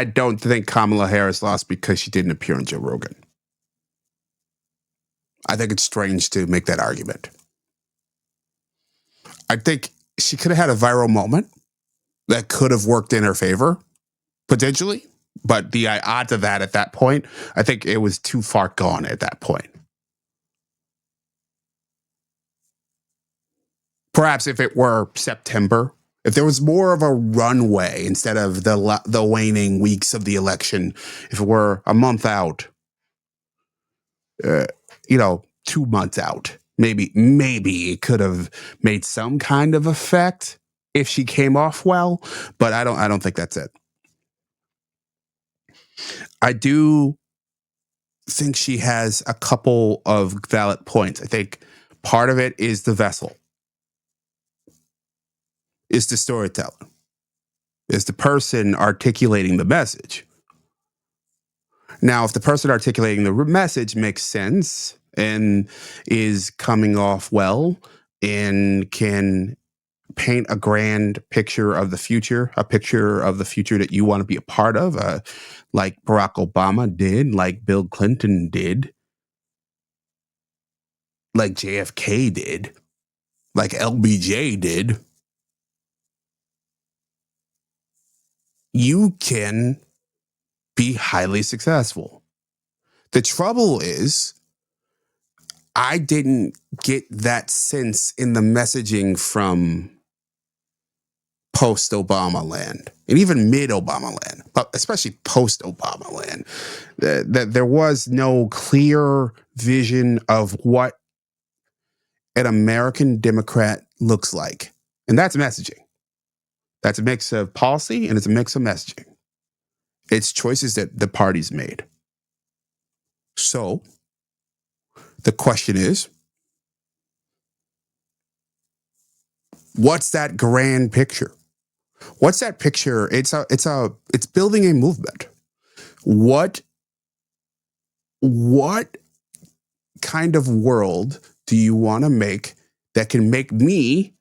I don't think Kamala Harris lost because she didn't appear on Joe Rogan. I think it's strange to make that argument. I think she could have had a viral moment that could have worked in her favor, potentially. But the odds of that at that point, I think it was too far gone at that point. Perhaps if it were September, if there was more of a runway instead of the waning weeks of the election, if it were a month out, 2 months out, maybe it could have made some kind of effect if she came off well. But I don't think that's it. I do think she has a couple of valid points. I think part of it is the vessel, is the storyteller, is the person articulating the message. Now, if the person articulating the message makes sense and is coming off well and can paint a grand picture of the future, a picture of the future that you want to be a part of, like Barack Obama did, like Bill Clinton did, like JFK did, like LBJ did, you can be highly successful. The trouble is, I didn't get that sense in the messaging from post-Obama land and even mid-Obama land, but especially post-Obama land, that there was no clear vision of what an American Democrat looks like. And that's messaging. That's a mix of policy and it's a mix of messaging. It's choices that the party's made. So the question is, what's that grand picture? What's that picture? It's building a movement. What kind of world do you want to make that can make me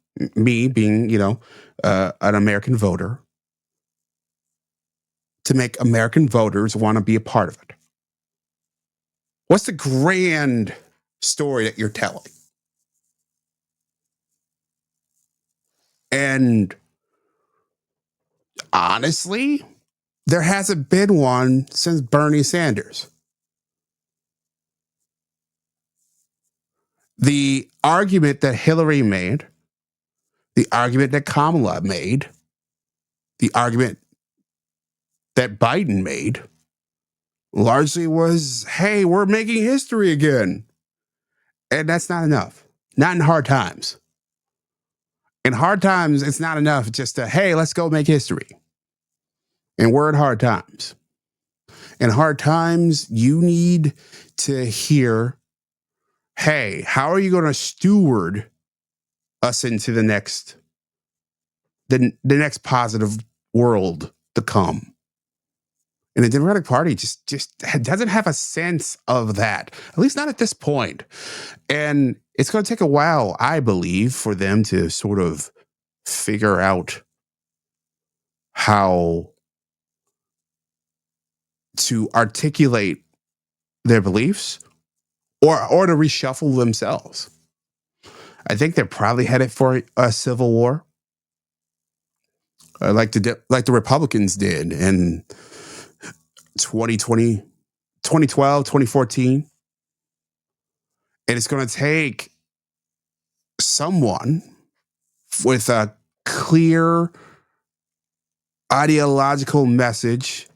being, an American voter, to make American voters want to be a part of it? What's the grand story that you're telling? And honestly, there hasn't been one since Bernie Sanders. The argument that Hillary made, the argument that Kamala made, the argument that Biden made largely was, hey, we're making history again. And that's not enough. Not in hard times. In hard times, it's not enough just to, hey, let's go make history. And we're in hard times. In hard times, you need to hear, hey, how are you going to steward us into the next positive world to come? And the Democratic Party just doesn't have a sense of that, at least not at this point. And it's going to take a while, I believe, for them to sort of figure out how to articulate their beliefs or to reshuffle themselves. I think they're probably headed for a civil war, like the Republicans did in 2020, 2012, 2014. And it's going to take someone with a clear ideological message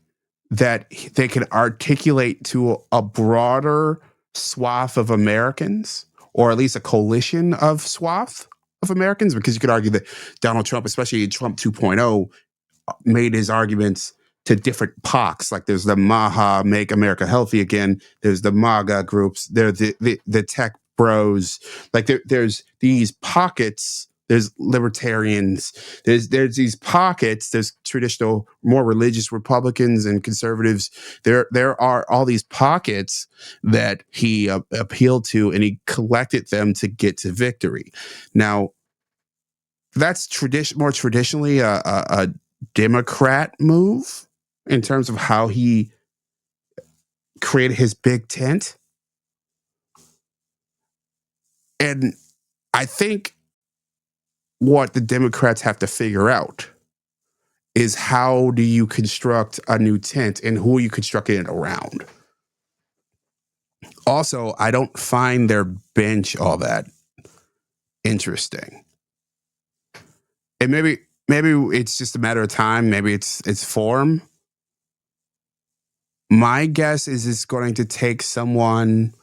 that they can articulate to a broader swath of Americans, or at least a coalition of swath of Americans, because you could argue that Donald Trump, especially Trump 2.0, made his arguments to different POCs. Like there's the MAHA, Make America Healthy Again. There's the MAGA groups. There's the tech bros. Like there's these pockets. There's libertarians. There's these pockets. There's traditional, more religious Republicans and conservatives. There are all these pockets that he appealed to, and he collected them to get to victory. Now, that's more traditionally a Democrat move. in terms of how he created his big tent. And I think what the Democrats have to figure out is how do you construct a new tent and who are you constructing it around? Also, I don't find their bench all that interesting. And maybe it's just a matter of time. Maybe it's form. My guess is it's going to take someone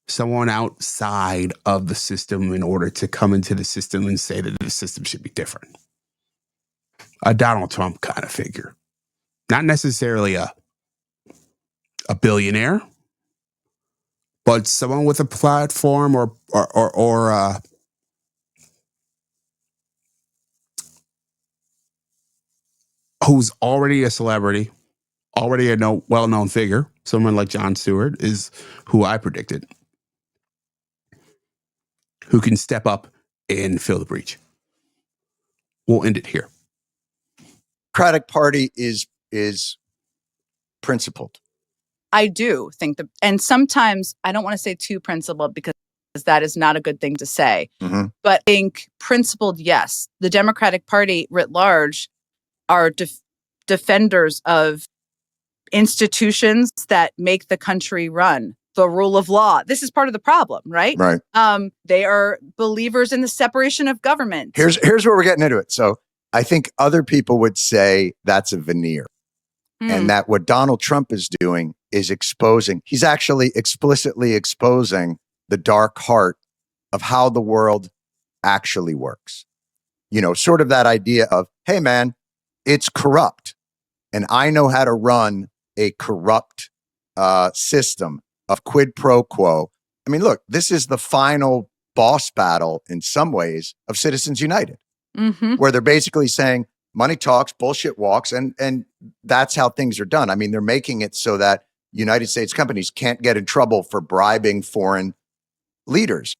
outside of the system in order to come into the system and say that the system should be different. A Donald Trump kind of figure. Not necessarily a billionaire, but someone with a platform or who's already a celebrity, already a well-known figure. Someone like Jon Stewart is who I predicted, who can step up and fill the breach. We'll end it here. Democratic Party is principled. I do think that, and sometimes I don't want to say too principled because that is not a good thing to say. Mm-hmm. But I think principled, yes. The Democratic Party writ large are defenders of institutions that make the country run, the rule of law. This is part of the problem, right? Right. They are believers in the separation of government. Here's where we're getting into it. So I think other people would say that's a veneer. And that what Donald Trump is doing is he's actually explicitly exposing the dark heart of how the world actually works. Sort of that idea of, hey, man, it's corrupt. And I know how to run a corrupt system of quid pro quo. I mean, look, this is the final boss battle in some ways of Citizens United, where they're basically saying, money talks, bullshit walks, and that's how things are done. I mean, they're making it so that United States companies can't get in trouble for bribing foreign leaders.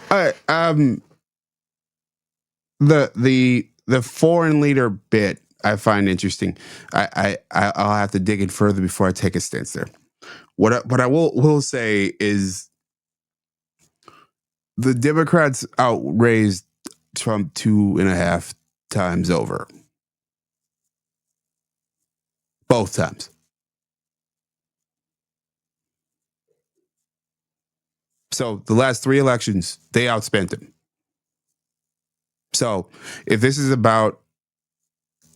The foreign leader bit I find interesting. I'll have to dig in further before I take a stance there. What I will say is the Democrats outraised Trump 2.5 times over. Both times. So the last 3 elections, they outspent him. So if this is about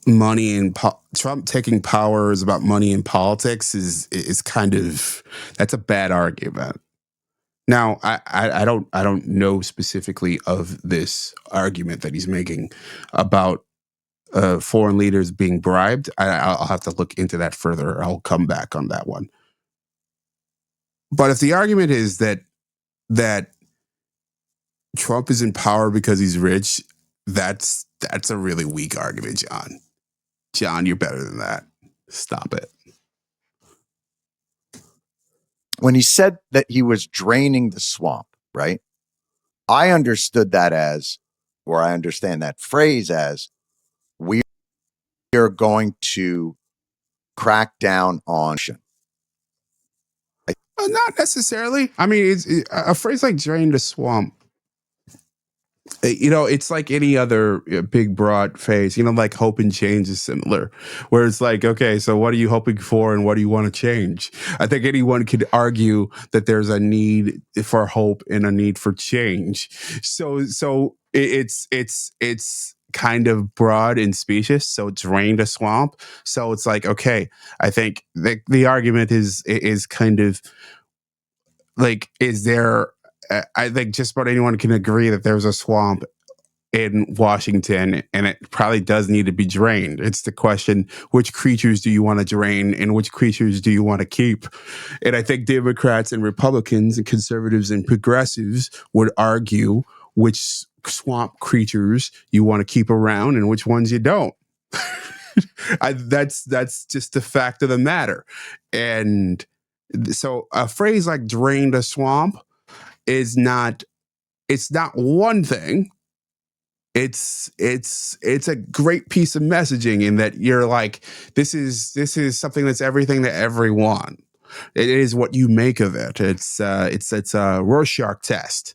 money and Trump taking power is about money in politics, is kind of, that's a bad argument. Now, I don't know specifically of this argument that he's making about foreign leaders being bribed. I'll have to look into that further. I'll come back on that one. But if the argument is that Trump is in power because he's rich, that's a really weak argument, John. John, you're better than that. Stop it. When he said that he was draining the swamp, right? I understood that as, or I understand that phrase as, we are going to crack down on. Not necessarily. I mean, a phrase like drain the swamp. It's like any other big, broad phase, like hope and change is similar, where it's like, okay, so what are you hoping for and what do you want to change? I think anyone could argue that there's a need for hope and a need for change. So it's kind of broad and specious. So drain the swamp. So it's like, okay, I think the argument is kind of like, is there, I think just about anyone can agree that there's a swamp in Washington and it probably does need to be drained. It's the question, which creatures do you want to drain and which creatures do you want to keep? And I think Democrats and Republicans and conservatives and progressives would argue which swamp creatures you want to keep around and which ones you don't. That's just the fact of the matter. And so a phrase like drain the swamp it's not one thing. it's a great piece of messaging in that you're like, this is something that's everything to everyone. It is what you make of it. It's a Rorschach test.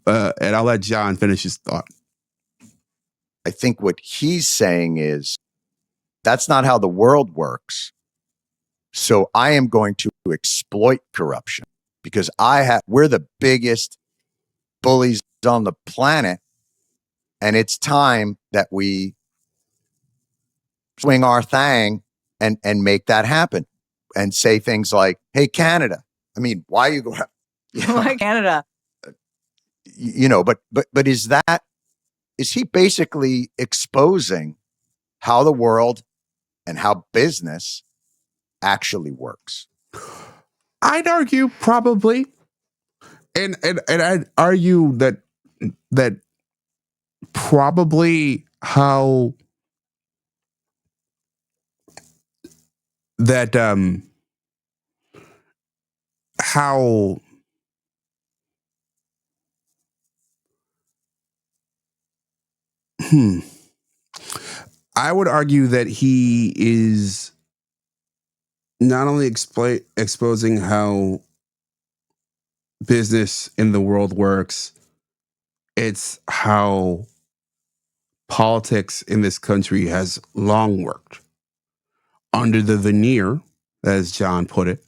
And I'll let John finish his thought. I think what he's saying is that's not how the world works. So I am going to exploit corruption because we're the biggest bullies on the planet. And it's time that we swing our thing and make that happen and say things like, hey, Canada. I mean, why are you going? Why Canada? But is he basically exposing how the world and how business actually works? I'd argue probably, and I'd argue that probably how that how I would argue that he is not only exposing how business in the world works, it's how politics in this country has long worked under the veneer, as John put it,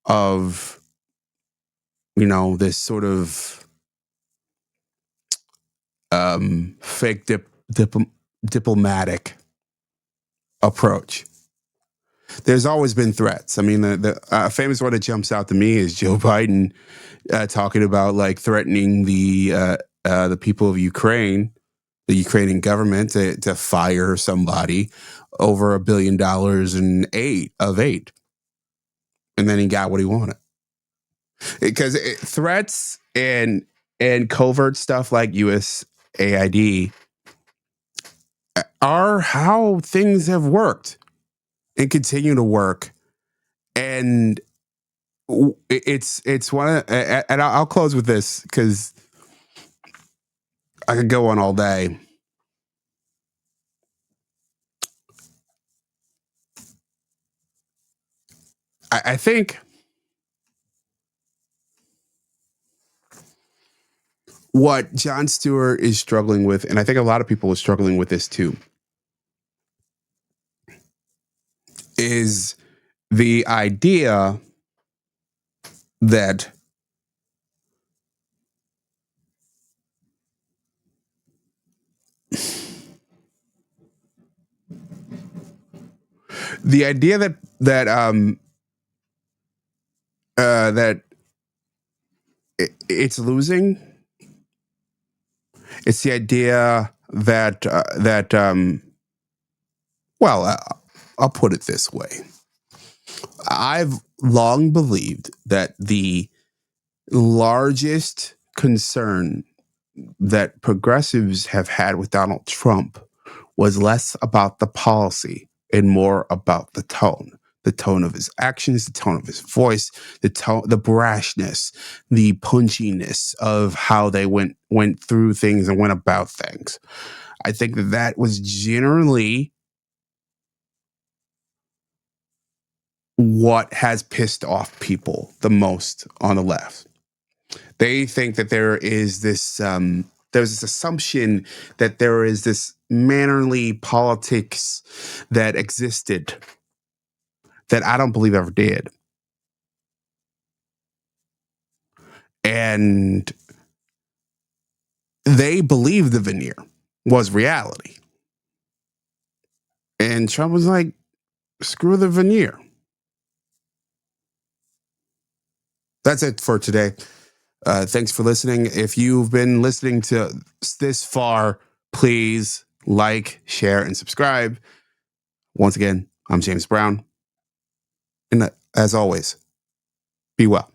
of, this sort of fake diplomatic approach. There's always been threats. I mean, the famous one that jumps out to me is Joe Biden talking about like threatening the people of Ukraine, the Ukrainian government, to fire somebody over $1 billion in aid, and then he got what he wanted. Because threats and covert stuff like USAID are how things have worked and continue to work. And it's one of, and I'll close with this because I could go on all day. I think what Jon Stewart is struggling with, and I think a lot of people are struggling with this too, is the idea that that it's losing. It's the idea that I'll put it this way. I've long believed that the largest concern that progressives have had with Donald Trump was less about the policy and more about the tone of his actions, the tone of his voice, the brashness, the punchiness of how they went through things and went about things. I think that was generally what has pissed off people the most on the left. They think that there is this there's this assumption that there is this mannerly politics that existed that I don't believe ever did. And they believed the veneer was reality. And Trump was like, screw the veneer. That's it for today. Thanks for listening. If you've been listening to this far, please like, share, and subscribe. Once again, I'm James Brown. And as always, be well.